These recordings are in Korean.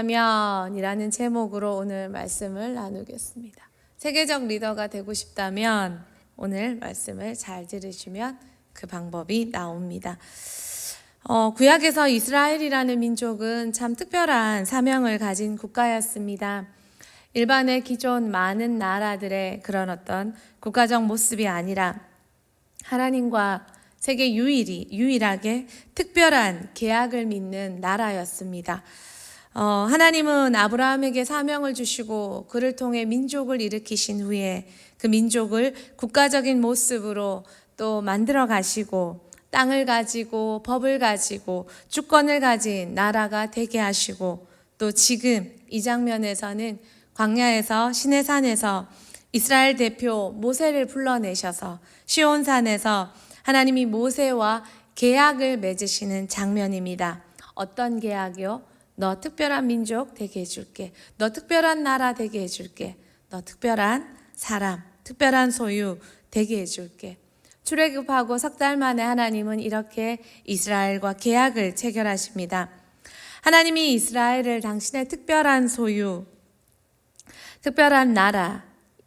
면이라는 제목으로 오늘 말씀을 나누겠습니다. 세계적 리더가 되고 싶다면 오늘 말씀을 잘 들으시면 그 방법이 나옵니다. 구약에서 이스라엘이라는 민족은 참 특별한 사명을 가진 국가였습니다. 일반의 기존 많은 나라들의 그런 어떤 국가적 모습이 아니라 하나님과 세계 유일하게 특별한 계약을 맺는 나라였습니다. 하나님은 아브라함에게 사명을 주시고 그를 통해 민족을 일으키신 후에 그 민족을 국가적인 모습으로 또 만들어 가시고 땅을 가지고 법을 가지고 주권을 가진 나라가 되게 하시고 또 지금 이 장면에서는 광야에서 시내산에서 이스라엘 대표 모세를 불러내셔서 시온산에서 하나님이 모세와 계약을 맺으시는 장면입니다. 어떤 계약이요? 너 특별한 민족 되게 해줄게. 너 특별한 나라 되게 해줄게. 너 특별한 사람, 특별한 소유 되게 해줄게. 출애굽하고 석 달 만에 하나님은 이렇게 이스라엘과 계약을 체결하십니다. 하나님이 이스라엘을 당신의 특별한 소유, 특별한 나라,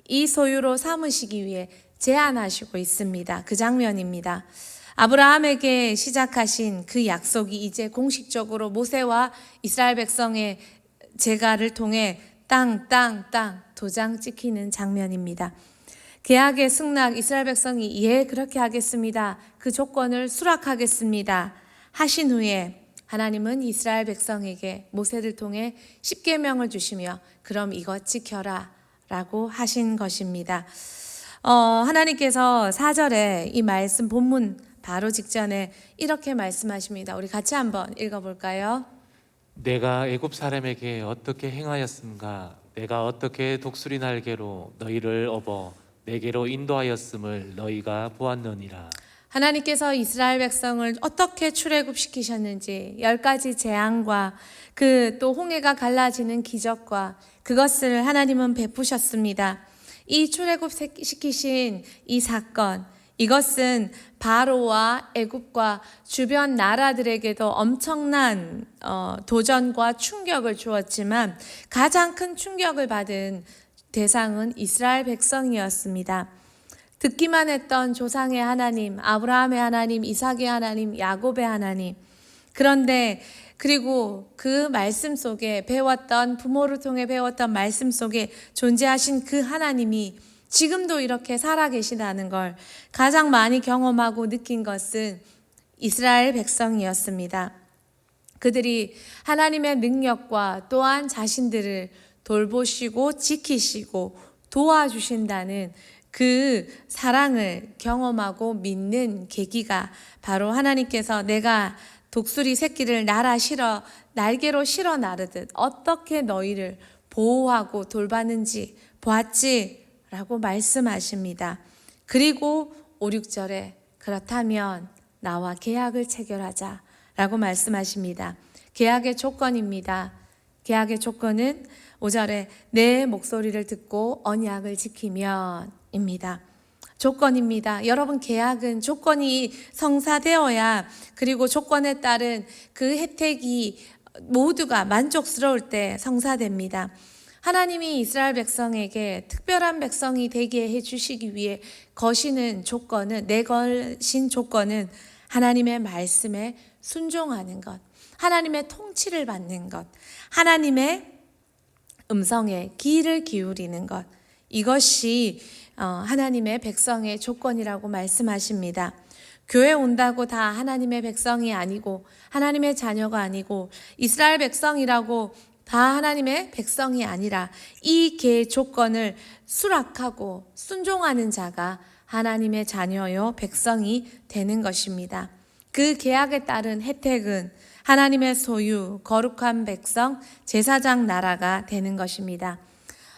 이 소유로 삼으시기 위해 제안하시고 있습니다. 그 장면입니다. 아브라함에게 시작하신 그 약속이 이제 공식적으로 모세와 이스라엘 백성의 제가를 통해 땅 도장 찍히는 장면입니다. 계약의 승낙, 이스라엘 백성이 그렇게 하겠습니다. 그 조건을 수락하겠습니다. 하신 후에 하나님은 이스라엘 백성에게 모세를 통해 십계명을 주시며 그럼 이것 지켜라 라고 하신 것입니다. 하나님께서 4절에 이 말씀 본문 바로 직전에 이렇게 말씀하십니다. 우리 같이 한번 읽어볼까요? 내가 애굽 사람에게 어떻게 행하였음가? 내가 어떻게 독수리 날개로 너희를 업어 내게로 인도하였음을 너희가 보았느니라. 하나님께서 이스라엘 백성을 어떻게 출애굽시키셨는지 10가지 재앙과 그 또 홍해가 갈라지는 기적과 그것을 하나님은 베푸셨습니다. 이 출애굽시키신 이 사건, 이것은 바로와 애굽과 주변 나라들에게도 엄청난 도전과 충격을 주었지만 가장 큰 충격을 받은 대상은 이스라엘 백성이었습니다. 듣기만 했던 조상의 하나님, 아브라함의 하나님, 이삭의 하나님, 야곱의 하나님. 그런데 그리고 그 말씀 속에 배웠던, 부모를 통해 배웠던 말씀 속에 존재하신 그 하나님이 지금도 이렇게 살아계시다는 걸 가장 많이 경험하고 느낀 것은 이스라엘 백성이었습니다. 그들이 하나님의 능력과 또한 자신들을 돌보시고 지키시고 도와주신다는 그 사랑을 경험하고 믿는 계기가 바로 하나님께서 내가 독수리 새끼를 날개로 실어 나르듯 어떻게 너희를 보호하고 돌봤는지 보았지? 라고 말씀하십니다. 그리고 5, 6절에 그렇다면 나와 계약을 체결하자 라고 말씀하십니다. 계약의 조건입니다. 계약의 조건은 5절에 내 목소리를 듣고 언약을 지키면 입니다. 조건입니다. 여러분, 계약은 조건이 성사되어야, 그리고 조건에 따른 그 혜택이 모두가 만족스러울 때 성사됩니다. 하나님이 이스라엘 백성에게 특별한 백성이 되게 해주시기 위해 내걸신 조건은 하나님의 말씀에 순종하는 것, 하나님의 통치를 받는 것, 하나님의 음성에 귀를 기울이는 것, 이것이 하나님의 백성의 조건이라고 말씀하십니다. 교회 온다고 다 하나님의 백성이 아니고 하나님의 자녀가 아니고 이스라엘 백성이라고 다 하나님의 백성이 아니라 이 계의 조건을 수락하고 순종하는 자가 하나님의 자녀요 백성이 되는 것입니다. 그 계약에 따른 혜택은 하나님의 소유, 거룩한 백성, 제사장 나라가 되는 것입니다.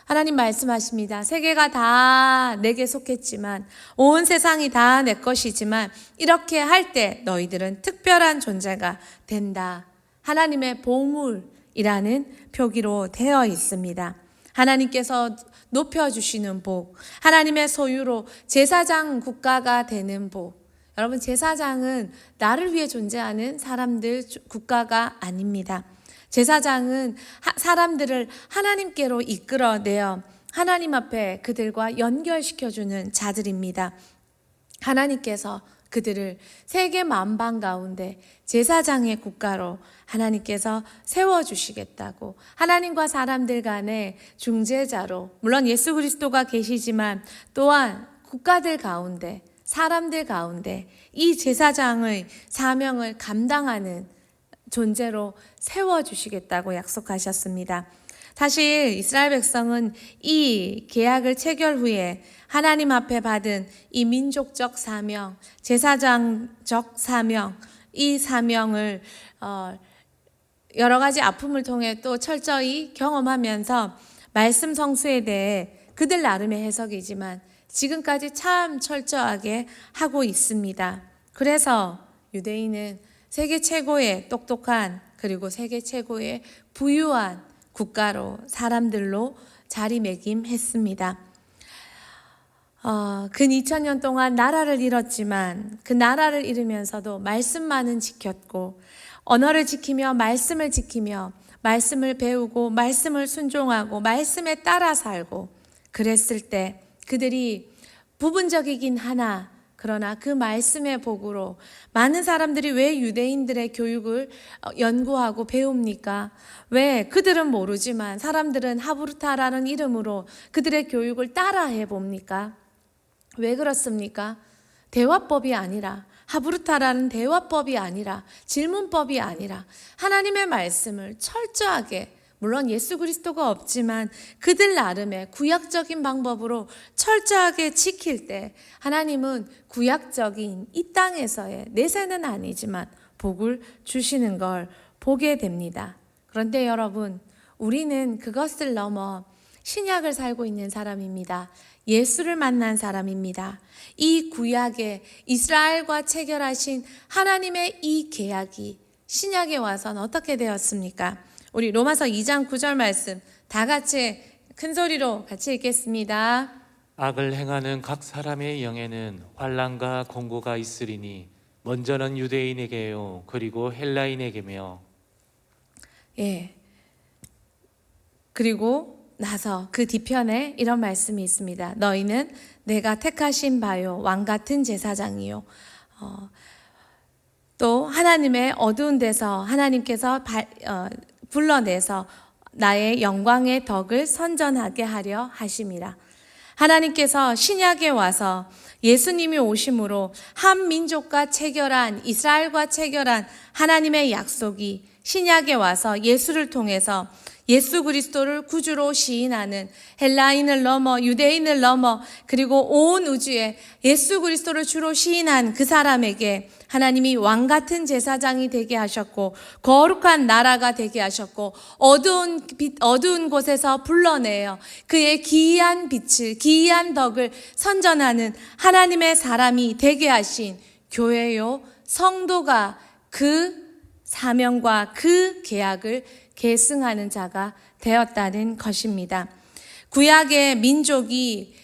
하나님 말씀하십니다. 세계가 다 내게 속했지만, 온 세상이 다 내 것이지만 이렇게 할 때 너희들은 특별한 존재가 된다. 하나님의 보물이라는 표기로 되어 있습니다. 하나님께서 높여주시는 복, 하나님의 소유로 제사장 국가가 되는 복. 여러분, 제사장은 나를 위해 존재하는 사람들 국가가 아닙니다. 제사장은 사람들을 하나님께로 이끌어내어 하나님 앞에 그들과 연결시켜주는 자들입니다. 하나님께서 그들을 세계 만방 가운데 제사장의 국가로 하나님께서 세워주시겠다고, 하나님과 사람들 간의 중재자로, 물론 예수 그리스도가 계시지만 또한 국가들 가운데, 사람들 가운데 이 제사장의 사명을 감당하는 존재로 세워주시겠다고 약속하셨습니다. 사실 이스라엘 백성은 이 계약을 체결 후에 하나님 앞에 받은 이 민족적 사명, 제사장적 사명, 이 사명을 여러 가지 아픔을 통해 또 철저히 경험하면서 말씀 성수에 대해 그들 나름의 해석이지만 지금까지 참 철저하게 하고 있습니다. 그래서 유대인은 세계 최고의 똑똑한, 그리고 세계 최고의 부유한 국가로, 사람들로 자리매김했습니다. 근 2000년 동안 나라를 잃었지만 그 나라를 잃으면서도 말씀만은 지켰고, 언어를 지키며 말씀을 지키며 말씀을 배우고 말씀을 순종하고 말씀에 따라 살고 그랬을 때 그들이 부분적이긴 하나, 그러나 그 말씀의 복으로 많은 사람들이 왜 유대인들의 교육을 연구하고 배웁니까? 왜? 그들은 모르지만 사람들은 하브루타라는 이름으로 그들의 교육을 따라해 봅니까? 왜 그렇습니까? 대화법이 아니라, 하브루타라는 대화법이 아니라, 질문법이 아니라 하나님의 말씀을 철저하게, 물론 예수 그리스도가 없지만 그들 나름의 구약적인 방법으로 철저하게 지킬 때 하나님은 구약적인 이 땅에서의 내세는 아니지만 복을 주시는 걸 보게 됩니다. 그런데 여러분, 우리는 그것을 넘어 신약을 살고 있는 사람입니다. 예수를 만난 사람입니다. 이 구약에 이스라엘과 체결하신 하나님의 이 계약이 신약에 와서는 어떻게 되었습니까? 우리 로마서 2장 9절 말씀 다 같이 큰 소리로 같이 읽겠습니다. 악을 행하는 각 사람의 영에는 환난과 공고가 있으리니 먼저는 유대인에게요 그리고 헬라인에게며. 예. 그리고 나서 그 뒤편에 이런 말씀이 있습니다. 너희는 내가 택하신 바요 왕 같은 제사장이요. 또 하나님의 어두운 데서 하나님께서 불러내서 나의 영광의 덕을 선전하게 하려 하심이라. 하나님께서 신약에 와서 예수님이 오심으로 한 민족과 체결한, 이스라엘과 체결한 하나님의 약속이 신약에 와서 예수를 통해서 예수 그리스도를 구주로 시인하는, 헬라인을 넘어 유대인을 넘어 그리고 온 우주에 예수 그리스도를 주로 시인한 그 사람에게 하나님이 왕 같은 제사장이 되게 하셨고, 거룩한 나라가 되게 하셨고, 어두운 곳에서 불러내어 그의 기이한 빛을, 기이한 덕을 선전하는 하나님의 사람이 되게 하신 교회요, 성도가 그 사명과 그 계약을 계승하는 자가 되었다는 것입니다. 구약의 민족이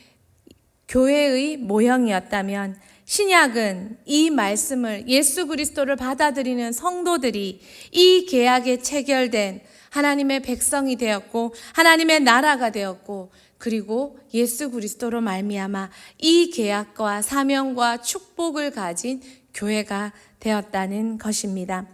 교회의 모형이었다면 신약은 이 말씀을, 예수 그리스도를 받아들이는 성도들이 이 계약에 체결된 하나님의 백성이 되었고 하나님의 나라가 되었고, 그리고 예수 그리스도로 말미암아 이 계약과 사명과 축복을 가진 교회가 되었다는 것입니다.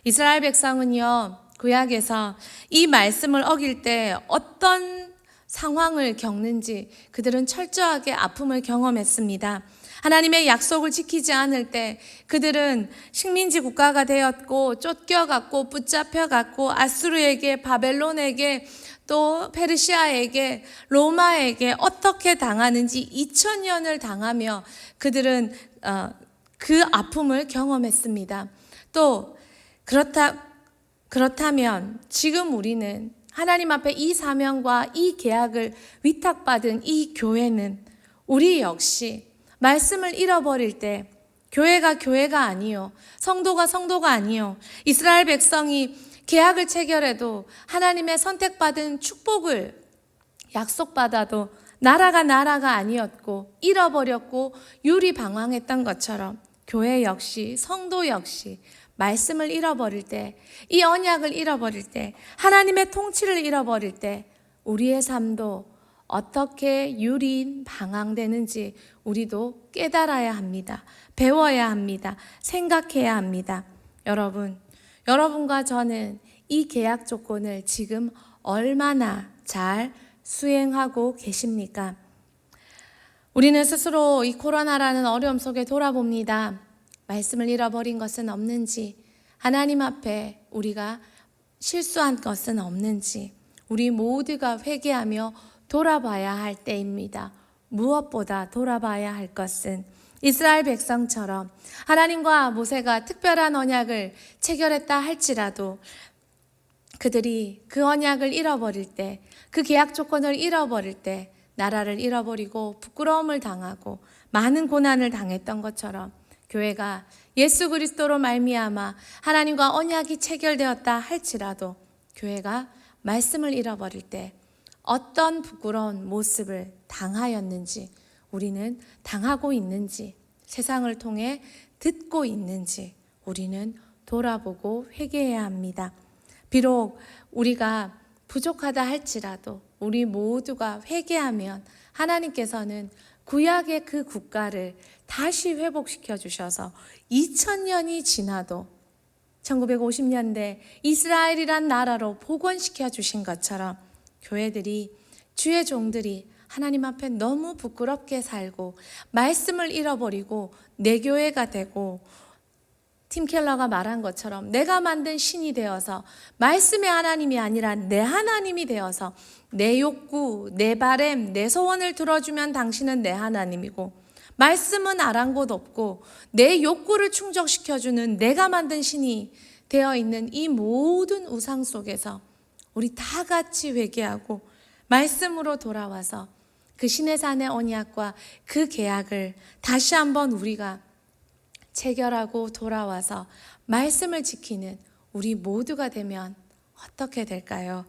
이스라엘 백성은요, 구약에서 이 말씀을 어길 때 어떤 상황을 겪는지 그들은 철저하게 아픔을 경험했습니다. 하나님의 약속을 지키지 않을 때 그들은 식민지 국가가 되었고 쫓겨갔고 붙잡혀갔고 아수르에게, 바벨론에게, 또 페르시아에게, 로마에게 어떻게 당하는지 2000년을 당하며 그들은 그 아픔을 경험했습니다. 또 그렇다면 지금 우리는 하나님 앞에 이 사명과 이 계약을 위탁받은 이 교회는 우리 역시 말씀을 잃어버릴 때 교회가 아니요, 성도가 아니요, 이스라엘 백성이 계약을 체결해도 하나님의 선택받은 축복을 약속받아도 나라가 아니었고 잃어버렸고 유리방황했던 것처럼 교회 역시, 성도 역시 말씀을 잃어버릴 때, 이 언약을 잃어버릴 때, 하나님의 통치를 잃어버릴 때 우리의 삶도 어떻게 유린 방황되는지 우리도 깨달아야 합니다. 배워야 합니다. 생각해야 합니다. 여러분과 저는 이 계약 조건을 지금 얼마나 잘 수행하고 계십니까? 우리는 스스로 이 코로나라는 어려움 속에 돌아봅니다. 말씀을 잃어버린 것은 없는지, 하나님 앞에 우리가 실수한 것은 없는지, 우리 모두가 회개하며 돌아봐야 할 때입니다. 무엇보다 돌아봐야 할 것은 이스라엘 백성처럼 하나님과 모세가 특별한 언약을 체결했다 할지라도 그들이 그 언약을 잃어버릴 때, 그 계약 조건을 잃어버릴 때 나라를 잃어버리고 부끄러움을 당하고 많은 고난을 당했던 것처럼 교회가 예수 그리스도로 말미암아 하나님과 언약이 체결되었다 할지라도 교회가 말씀을 잃어버릴 때 어떤 부끄러운 모습을 당하였는지, 우리는 당하고 있는지, 세상을 통해 듣고 있는지 우리는 돌아보고 회개해야 합니다. 비록 우리가 부족하다 할지라도 우리 모두가 회개하면 하나님께서는 구약의 그 국가를 다시 회복시켜 주셔서 2000년이 지나도 1950년대 이스라엘이란 나라로 복원시켜 주신 것처럼 교회들이, 주의 종들이 하나님 앞에 너무 부끄럽게 살고 말씀을 잃어버리고 내 교회가 되고 팀 켈러가 말한 것처럼 내가 만든 신이 되어서 말씀의 하나님이 아니라 내 하나님이 되어서 내 욕구, 내 바램, 내 소원을 들어주면 당신은 내 하나님이고 말씀은 아랑곳 없고 내 욕구를 충족시켜주는 내가 만든 신이 되어 있는 이 모든 우상 속에서 우리 다 같이 회개하고 말씀으로 돌아와서 그 신의 산의 언약과 그 계약을 다시 한번 우리가 체결하고 돌아와서 말씀을 지키는 우리 모두가 되면 어떻게 될까요?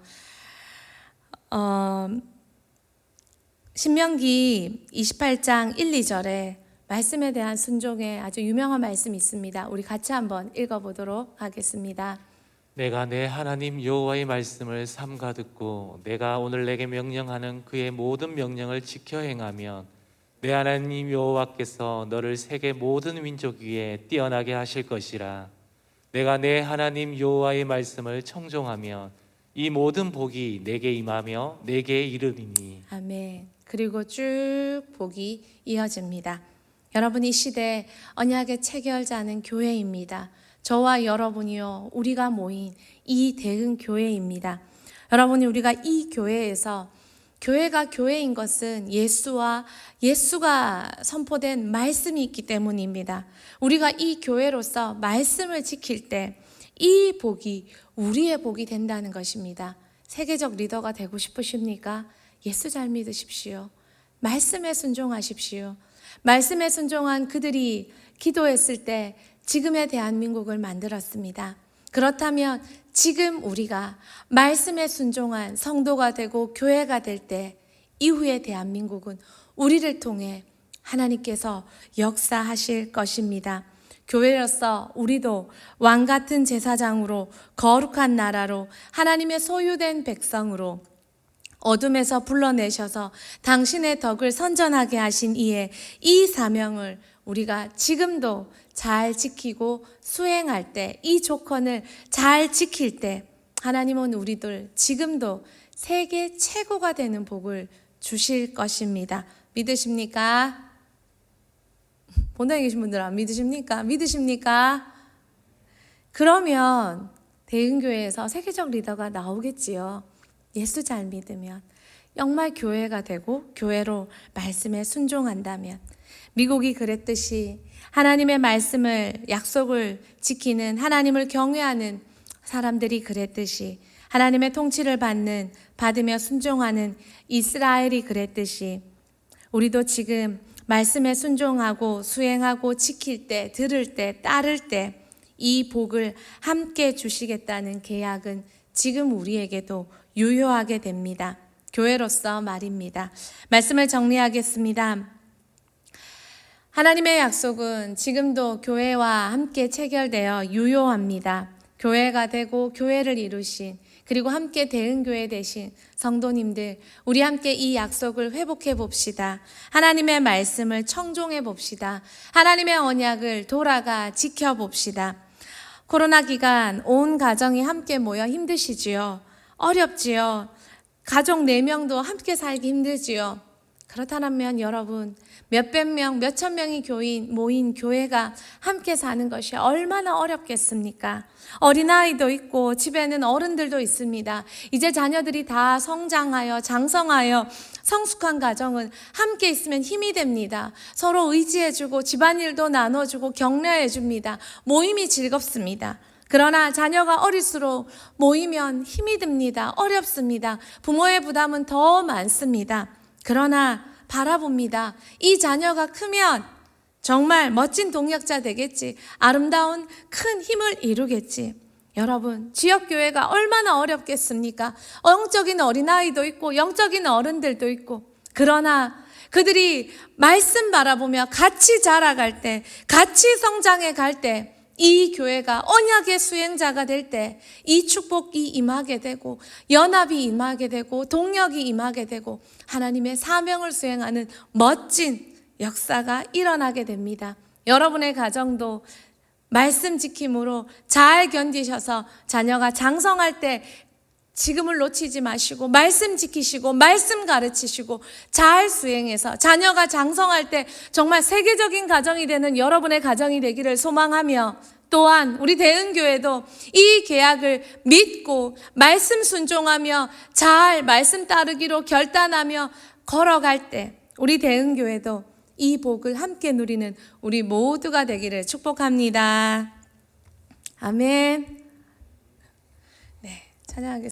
신명기 28장 1, 2절에 말씀에 대한 순종의 아주 유명한 말씀이 있습니다. 우리 같이 한번 읽어보도록 하겠습니다. 내가 내 하나님 여호와의 말씀을 삼가 듣고 내가 오늘 내게 명령하는 그의 모든 명령을 지켜 행하면 내 하나님 여호와께서 너를 세계 모든 민족 위에 뛰어나게 하실 것이라. 내가 내 하나님 여호와의 말씀을 청종하면 이 모든 복이 내게 임하며 내게 이르리니. 아멘. 그리고 쭉 복이 이어집니다. 여러분, 이 시대 언약의 체결자는 교회입니다. 저와 여러분이요, 우리가 모인 이 대흥 교회입니다. 여러분이 우리가 이 교회에서, 교회가 교회인 것은 예수가 선포된 말씀이 있기 때문입니다. 우리가 이 교회로서 말씀을 지킬 때 이 복이 우리의 복이 된다는 것입니다. 세계적 리더가 되고 싶으십니까? 예수 잘 믿으십시오. 말씀에 순종하십시오. 말씀에 순종한 그들이 기도했을 때 지금의 대한민국을 만들었습니다. 그렇다면 지금 우리가 말씀에 순종한 성도가 되고 교회가 될 때 이후의 대한민국은 우리를 통해 하나님께서 역사하실 것입니다. 교회로서 우리도 왕 같은 제사장으로, 거룩한 나라로, 하나님의 소유된 백성으로 어둠에서 불러내셔서 당신의 덕을 선전하게 하신 이의 이 사명을 우리가 지금도 잘 지키고 수행할 때, 이 조건을 잘 지킬 때 하나님은 우리들 지금도 세계 최고가 되는 복을 주실 것입니다. 믿으십니까? 본당에 계신 분들 안 믿으십니까? 믿으십니까? 그러면 대흥교회에서 세계적 리더가 나오겠지요. 예수 잘 믿으면, 정말 교회가 되고 교회로 말씀에 순종한다면, 미국이 그랬듯이 하나님의 말씀을, 약속을 지키는, 하나님을 경외하는 사람들이 그랬듯이, 하나님의 통치를 받으며 순종하는 이스라엘이 그랬듯이, 우리도 지금 말씀에 순종하고 수행하고 지킬 때, 들을 때, 따를 때 이 복을 함께 주시겠다는 계약은 지금 우리에게도 유효하게 됩니다. 교회로서 말입니다. 말씀을 정리하겠습니다. 하나님의 약속은 지금도 교회와 함께 체결되어 유효합니다. 교회가 되고 교회를 이루신, 그리고 함께 대응교회 되신 성도님들, 우리 함께 이 약속을 회복해 봅시다. 하나님의 말씀을 청종해 봅시다. 하나님의 언약을 돌아가 지켜 봅시다. 코로나 기간 온 가정이 함께 모여 힘드시지요? 어렵지요? 가족 4명도 함께 살기 힘들지요? 그렇다면 여러분, 몇백 명, 몇천 명이 모인 교회가 함께 사는 것이 얼마나 어렵겠습니까? 어린아이도 있고 집에는 어른들도 있습니다. 이제 자녀들이 다 성장하여 장성하여 성숙한 가정은 함께 있으면 힘이 됩니다. 서로 의지해주고 집안일도 나눠주고 격려해줍니다. 모임이 즐겁습니다. 그러나 자녀가 어릴수록 모이면 힘이 듭니다. 어렵습니다. 부모의 부담은 더 많습니다. 그러나 바라봅니다. 이 자녀가 크면 정말 멋진 동역자 되겠지. 아름다운 큰 힘을 이루겠지. 여러분, 지역교회가 얼마나 어렵겠습니까? 영적인 어린아이도 있고 영적인 어른들도 있고, 그러나 그들이 말씀 바라보며 같이 자라갈 때, 같이 성장해 갈 때, 이 교회가 언약의 수행자가 될 때 이 축복이 임하게 되고 연합이 임하게 되고 동력이 임하게 되고 하나님의 사명을 수행하는 멋진 역사가 일어나게 됩니다. 여러분의 가정도 말씀 지킴으로 잘 견디셔서 자녀가 장성할 때 지금을 놓치지 마시고 말씀 지키시고 말씀 가르치시고 잘 수행해서 자녀가 장성할 때 정말 세계적인 가정이 되는 여러분의 가정이 되기를 소망하며, 또한 우리 대은교회도 이 계약을 믿고 말씀 순종하며 잘 말씀 따르기로 결단하며 걸어갈 때 우리 대은교회도 이 복을 함께 누리는 우리 모두가 되기를 축복합니다. 아멘. 네, 찬양하겠습니다.